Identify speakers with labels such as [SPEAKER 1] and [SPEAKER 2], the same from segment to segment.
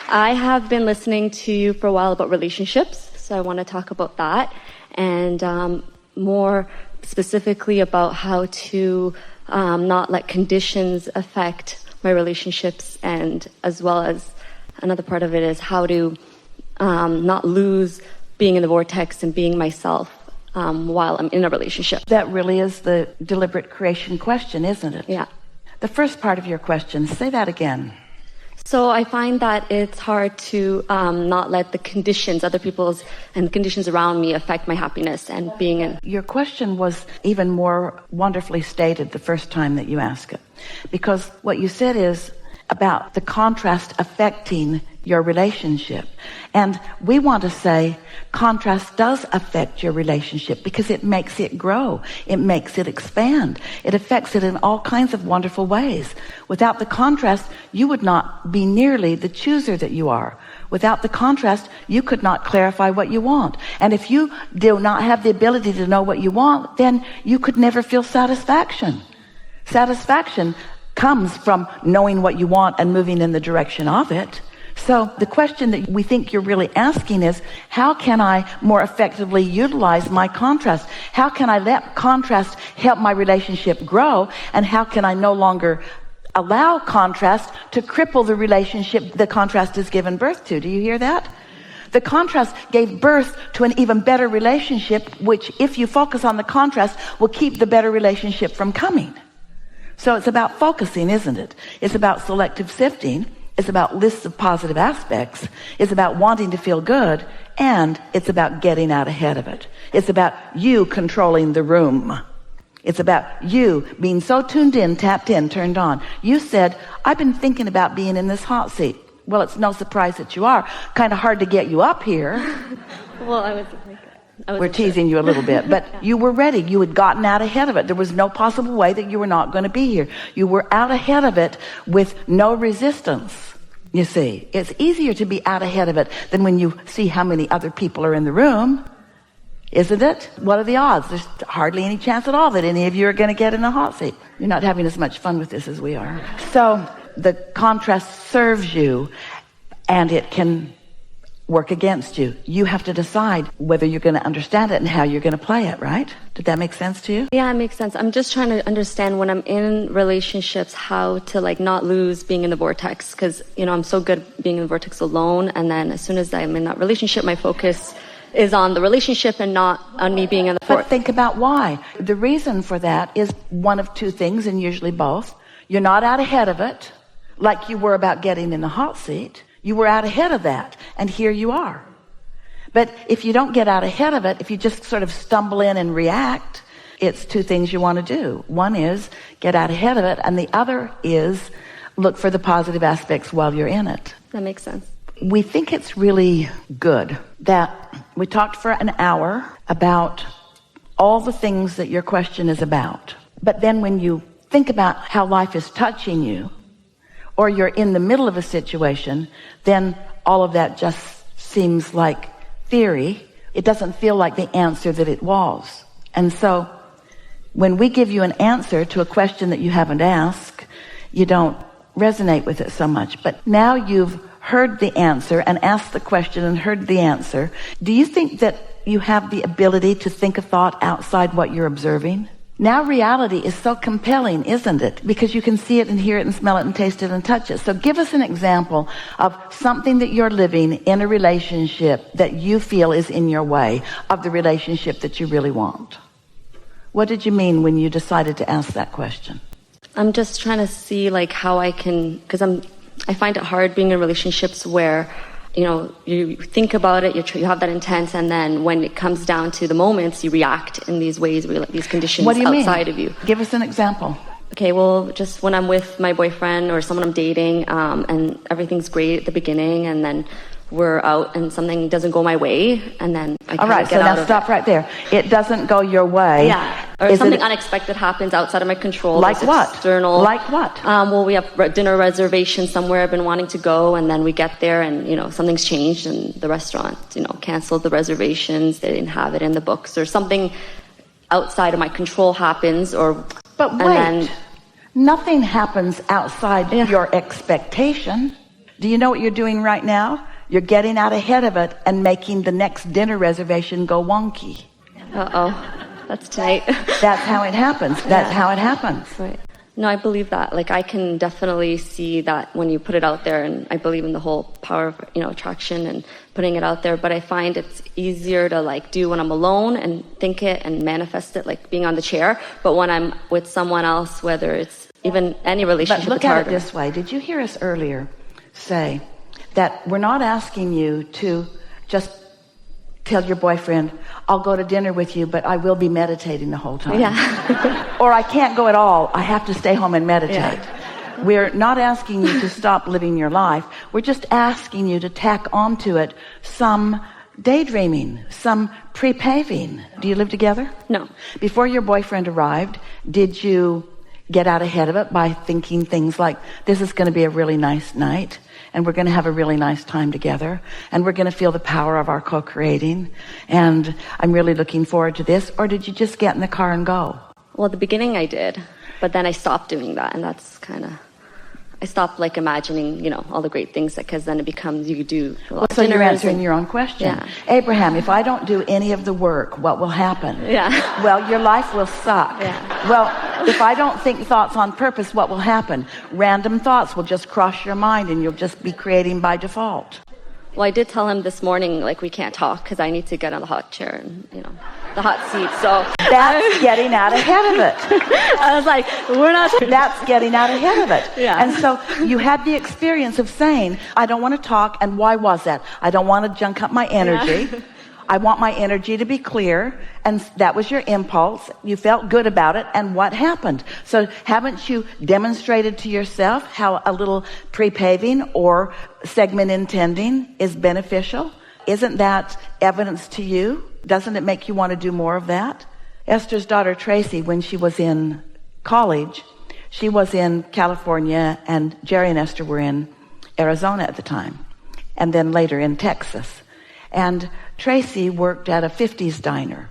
[SPEAKER 1] I have been listening to you for a while about relationships, so I want to talk about that, and more specifically about how to not let conditions affect my relationships, and as well as another part of it is how to not lose being in the vortex and being myself while I'm in a relationship.
[SPEAKER 2] That really is the deliberate creation question, isn't it?
[SPEAKER 1] Yeah.
[SPEAKER 2] The first part of your question, say that again.
[SPEAKER 1] So I find that it's hard to not let the conditions, other people's and conditions around me affect my happiness and being in.
[SPEAKER 2] Your question was even more wonderfully stated the first time that you asked it. Because what you said is about the contrast affecting your relationship. And we want to say contrast does affect your relationship because it makes it grow. It makes it expand. It affects it in all kinds of wonderful ways. Without the contrast, you would not be nearly the chooser that you are. Without the contrast, you could not clarify what you want. And if you do not have the ability to know what you want, then you could never feel satisfaction. Satisfaction comes from knowing what you want and moving in the direction of it. So the question that we think you're really asking is, how can I more effectively utilize my contrast? How can I let contrast help my relationship grow? And how can I no longer allow contrast to cripple the relationship the contrast has given birth to? Do you hear that? The contrast gave birth to an even better relationship, which if you focus on the contrast will keep the better relationship from coming. So it's about focusing, isn't it? It's about selective sifting. It's about lists of positive aspects. It's about wanting to feel good. And it's about getting out ahead of it. It's about you controlling the room. It's about you being so tuned in, tapped in, turned on. You said, I've been thinking about being in this hot seat. Well, it's no surprise that you are. Kind of hard to get you up here.
[SPEAKER 1] Well,
[SPEAKER 2] We're teasing you a little bit, but you were ready. You had gotten out ahead of it. There was no possible way that you were not going to be here. You were out ahead of it with no resistance. You see, it's easier to be out ahead of it than when you see how many other people are in the room, isn't it? What are the odds? There's hardly any chance at all that any of you are going to get in a hot seat. You're not having as much fun with this as we are. So the contrast serves you, and it can work against you. You have to decide whether you're going to understand it and how you're going to play it, right? Did that make sense to you?
[SPEAKER 1] Yeah, it makes sense. I'm just trying to understand when I'm in relationships how to not lose being in the vortex, because I'm so good being in the vortex alone, and then as soon as I'm in that relationship, my focus is on the relationship and not on me being in the vortex.
[SPEAKER 2] But think about why. The reason for that is one of two things, and usually both. You're not out ahead of it like you were about getting in the hot seat. You were out ahead of that, and here you are. But if you don't get out ahead of it, if you just sort of stumble in and react, it's two things you want to do. One is get out ahead of it, and the other is look for the positive aspects while you're in it.
[SPEAKER 1] That makes sense.
[SPEAKER 2] We think it's really good that we talked for an hour about all the things that your question is about. But then when you think about how life is touching you, or you're in the middle of a situation, then all of that just seems like theory. It doesn't feel like the answer that it was. And so when we give you an answer to a question that you haven't asked, you don't resonate with it so much. But now you've heard the answer and asked the question and heard the answer. Do you think that you have the ability to think a thought outside what you're observing? Now reality is so compelling, isn't it? Because you can see it and hear it and smell it and taste it and touch it. So give us an example of something that you're living in a relationship that you feel is in your way of the relationship that you really want. What did you mean when you decided to ask that question?
[SPEAKER 1] I'm just trying to see how I can, because I find it hard being in relationships where you think about it, you have that intent, and then when it comes down to the moments, you react in these ways, these conditions outside of you.
[SPEAKER 2] Give us an example.
[SPEAKER 1] Okay, well, just when I'm with my boyfriend or someone I'm dating, and everything's great at the beginning, and then we're out and something doesn't go my way, and then I kind of get out of it. All right, so now
[SPEAKER 2] stop right there. It doesn't go your way.
[SPEAKER 1] Yeah, or something unexpected happens outside of my control.
[SPEAKER 2] Like what?
[SPEAKER 1] External.
[SPEAKER 2] Like what?
[SPEAKER 1] Well, we have dinner reservations somewhere I've been wanting to go, and then we get there and, something's changed, and the restaurant, canceled the reservations. They didn't have it in the books, or something outside of my control happens,
[SPEAKER 2] But wait, nothing happens outside your expectation. Do you know what you're doing right now? You're getting out ahead of it and making the next dinner reservation go wonky.
[SPEAKER 1] That's tonight.
[SPEAKER 2] That's how it happens. That's how it happens.
[SPEAKER 1] Right. No, I believe that. Like, I can definitely see that when you put it out there, and I believe in the whole power of, attraction and putting it out there, but I find it's easier to like do when I'm alone and think it and manifest it, like being on the chair. But when I'm with someone else, whether it's even any relationship,
[SPEAKER 2] but look at it this way. Did you hear us earlier say that we're not asking you to just tell your boyfriend, I'll go to dinner with you, but I will be meditating the whole time.
[SPEAKER 1] Yeah.
[SPEAKER 2] Or I can't go at all. I have to stay home and meditate. Yeah. We're not asking you to stop living your life. We're just asking you to tack onto it some daydreaming, some pre-paving. Do you live together?
[SPEAKER 1] No.
[SPEAKER 2] Before your boyfriend arrived, did you get out ahead of it by thinking things like, this is going to be a really nice night, and we're going to have a really nice time together, and we're going to feel the power of our co-creating, and I'm really looking forward to this? Or did you just get in the car and go?
[SPEAKER 1] Well, at the beginning I did, but then I stopped doing that, and that's I stopped like imagining, all the great things, because then it becomes you do a lot of
[SPEAKER 2] so you're answering
[SPEAKER 1] and,
[SPEAKER 2] your own question.
[SPEAKER 1] Yeah.
[SPEAKER 2] Abraham, if I don't do any of the work, what will happen?
[SPEAKER 1] Yeah.
[SPEAKER 2] Well, your life will suck.
[SPEAKER 1] Yeah.
[SPEAKER 2] Well, if I don't think thoughts on purpose, what will happen? Random thoughts will just cross your mind, and you'll just be creating by default.
[SPEAKER 1] Well, I did tell him this morning, like, we can't talk because I need to get on the hot chair and, the hot seat. So
[SPEAKER 2] that's getting out ahead of it.
[SPEAKER 1] I was like, we're not.
[SPEAKER 2] That's getting out ahead of it.
[SPEAKER 1] Yeah.
[SPEAKER 2] And so you had the experience of saying, I don't want to talk. And why was that? I don't want to junk up my energy. Yeah. I want my energy to be clear. And that was your impulse. You felt good about it. And what happened? So haven't you demonstrated to yourself how a little pre-paving or segment intending is beneficial? Isn't that evidence to you? Doesn't it make you want to do more of that? Esther's daughter Tracy, when she was in college, she was in California, and Jerry and Esther were in Arizona at the time, and then later in Texas. And Tracy worked at a 50s diner.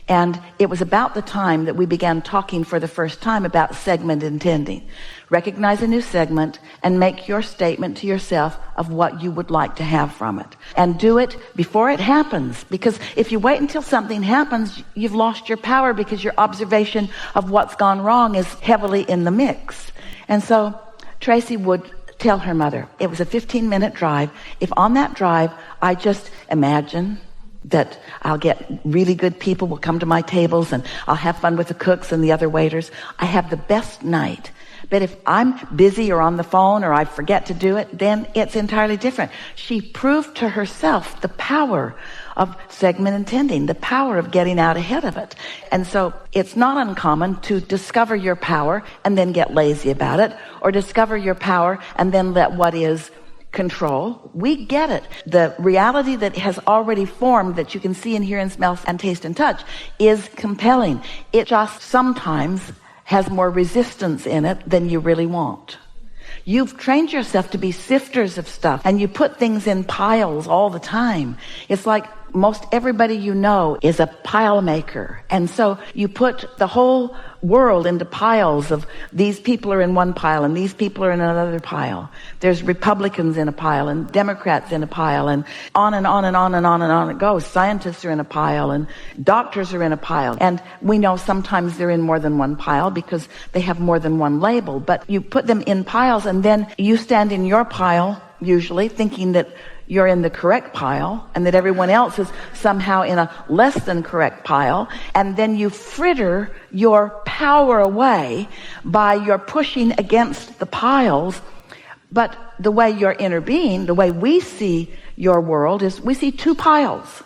[SPEAKER 2] And it was about the time that we began talking for the first time about segment intending. Recognize a new segment and make your statement to yourself of what you would like to have from it. And do it before it happens. Because if you wait until something happens, you've lost your power, because your observation of what's gone wrong is heavily in the mix. And so Tracy would tell her mother, it was a 15-minute drive. If on that drive, I just imagine that I'll get really good people will come to my tables, and I'll have fun with the cooks and the other waiters, I have the best night. But if I'm busy or on the phone or I forget to do it, then it's entirely different. She proved to herself the power of segment intending, the power of getting out ahead of it. And so it's not uncommon to discover your power and then get lazy about it, or discover your power and then let what is control. We get it. The reality that has already formed, that you can see and hear and smell and taste and touch, is compelling. It just sometimes has more resistance in it than you really want. You've trained yourself to be sifters of stuff, and you put things in piles all the time. It's like most everybody you know is a pile maker. And so you put the whole world into piles of, these people are in one pile and these people are in another pile. There's Republicans in a pile and Democrats in a pile, and on and on and on and on and on it goes. Scientists are in a pile and doctors are in a pile. And we know sometimes they're in more than one pile because they have more than one label. But you put them in piles, and then you stand in your pile, usually thinking that you're in the correct pile and that everyone else is somehow in a less than correct pile. And then you fritter your power away by your pushing against the piles. But the way your inner being, the way we see your world, is we see two piles.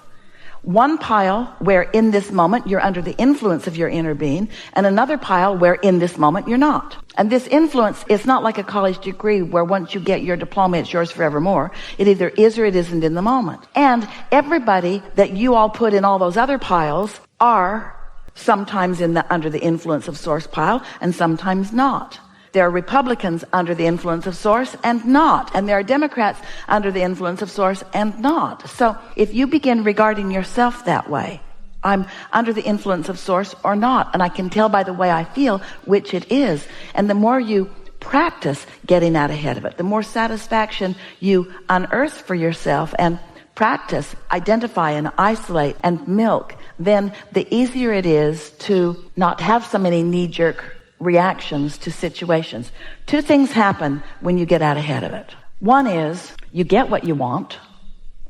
[SPEAKER 2] One pile where in this moment you're under the influence of your inner being, and another pile where in this moment you're not. And this influence is not like a college degree where once you get your diploma, it's yours forevermore. It either is or it isn't in the moment. And everybody that you all put in all those other piles are sometimes under the influence of source pile, and sometimes not. There are Republicans under the influence of source and not. And there are Democrats under the influence of source and not. So if you begin regarding yourself that way, I'm under the influence of source or not, and I can tell by the way I feel which it is. And the more you practice getting out ahead of it. The more satisfaction you unearth for yourself and practice, identify and isolate and milk, then the easier it is to not have so many knee-jerk reactions to situations. Two things happen when you get out ahead of it. One is you get what you want,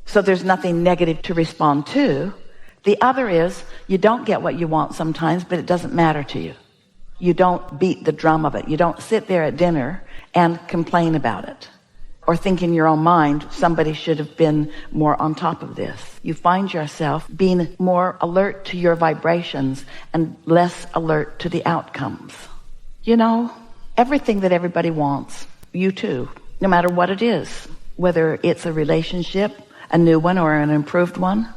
[SPEAKER 2] so there's nothing negative to respond to. The other is you don't get what you want sometimes, but it doesn't matter to you. You don't beat the drum of it. You don't sit there at dinner and complain about it or think in your own mind somebody should have been more on top of this. You find yourself being more alert to your vibrations and less alert to the outcomes. You know, everything that everybody wants, you too, no matter what it is, whether it's a relationship, a new one or an improved one,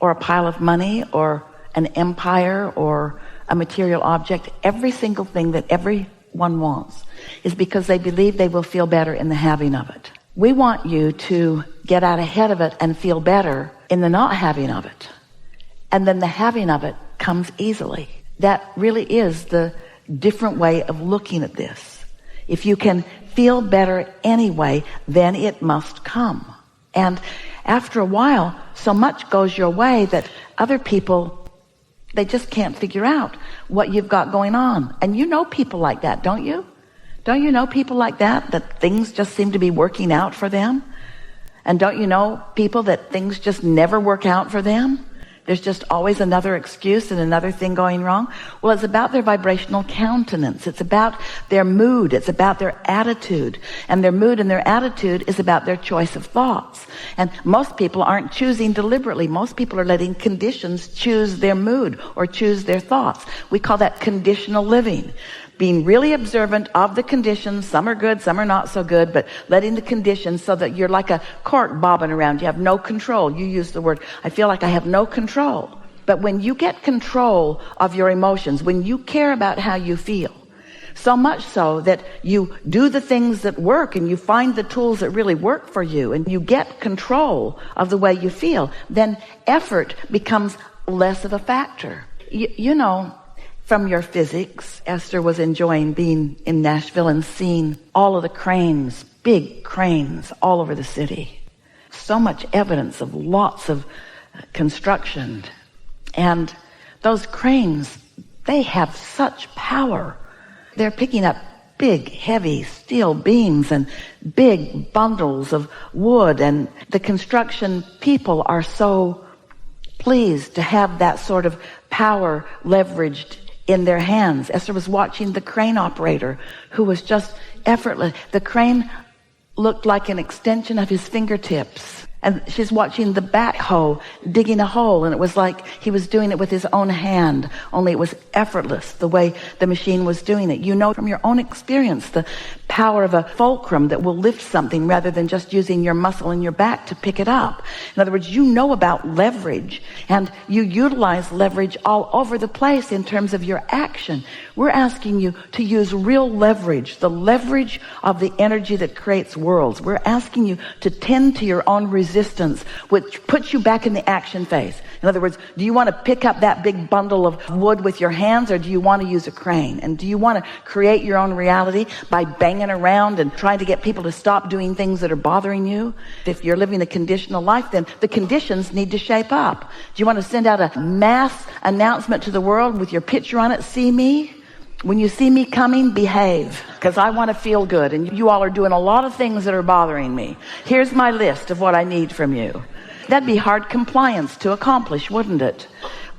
[SPEAKER 2] or a pile of money or an empire or a material object, every single thing that everyone wants is because they believe they will feel better in the having of it. We want you to get out ahead of it and feel better in the not having of it. And then the having of it comes easily. That really is the different way of looking at this. If you can feel better anyway, then it must come. And after a while, so much goes your way that other people, they just can't figure out what you've got going on. And you know people like that, don't you? Don't you know people like that things just seem to be working out for them? And don't you know people that things just never work out for them? There's just always another excuse and another thing going wrong. Well, it's about their vibrational countenance. It's about their mood. It's about their attitude. And their mood and their attitude is about their choice of thoughts. And most people aren't choosing deliberately. Most people are letting conditions choose their mood or choose their thoughts. We call that conditional living. Being really observant of the conditions. Some are good, some are not so good, but letting the conditions so that you're like a cork bobbing around. You have no control. You use the word, I feel like I have no control. But when you get control of your emotions, when you care about how you feel, so much so that you do the things that work and you find the tools that really work for you and you get control of the way you feel, then effort becomes less of a factor. You know, from your physics, Esther was enjoying being in Nashville and seeing all of the cranes, big cranes all over the city. So much evidence of lots of construction. And those cranes, they have such power. They're picking up big, heavy steel beams and big bundles of wood. And the construction people are so pleased to have that sort of power leveraged in their hands. Esther was watching the crane operator who was just effortless. The crane looked like an extension of his fingertips. And she's watching the backhoe digging a hole, and it was like he was doing it with his own hand, only it was effortless the way the machine was doing it. You know from your own experience the power of a fulcrum that will lift something rather than just using your muscle in your back to pick it up. In other words, you know about leverage, and you utilize leverage all over the place in terms of your action. We're asking you to use real leverage, the leverage of the energy that creates worlds. We're asking you to tend to your own resistance, which puts you back in the action phase. In other words, do you want to pick up that big bundle of wood with your hands, or do you want to use a crane? And do you want to create your own reality by banging around and trying to get people to stop doing things that are bothering you? If you're living a conditional life, then the conditions need to shape up. Do you want to send out a mass announcement to the world with your picture on it? See me? When you see me coming, behave, because I want to feel good, and you all are doing a lot of things that are bothering me. Here's my list of what I need from you. That'd be hard compliance to accomplish, wouldn't it?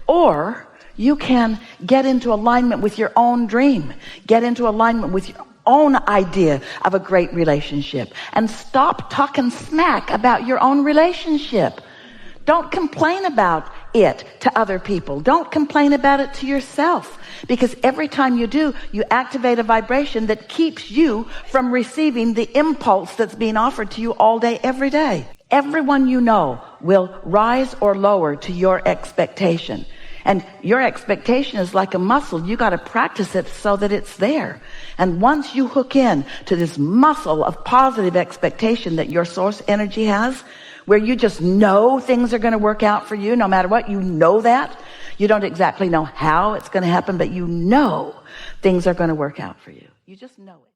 [SPEAKER 2] Or you can get into alignment with your own dream, get into alignment with your own idea of a great relationship, and stop talking smack about your own relationship. Don't complain about it to other people. Don't complain about it to yourself. Because every time you do, you activate a vibration that keeps you from receiving the impulse that's being offered to you all day, every day. Everyone you know will rise or lower to your expectation. And your expectation is like a muscle. You got to practice it so that it's there. And once you hook in to this muscle of positive expectation that your source energy has, where you just know things are going to work out for you no matter what, you know that. You don't exactly know how it's going to happen, but you know things are going to work out for you. You just know it.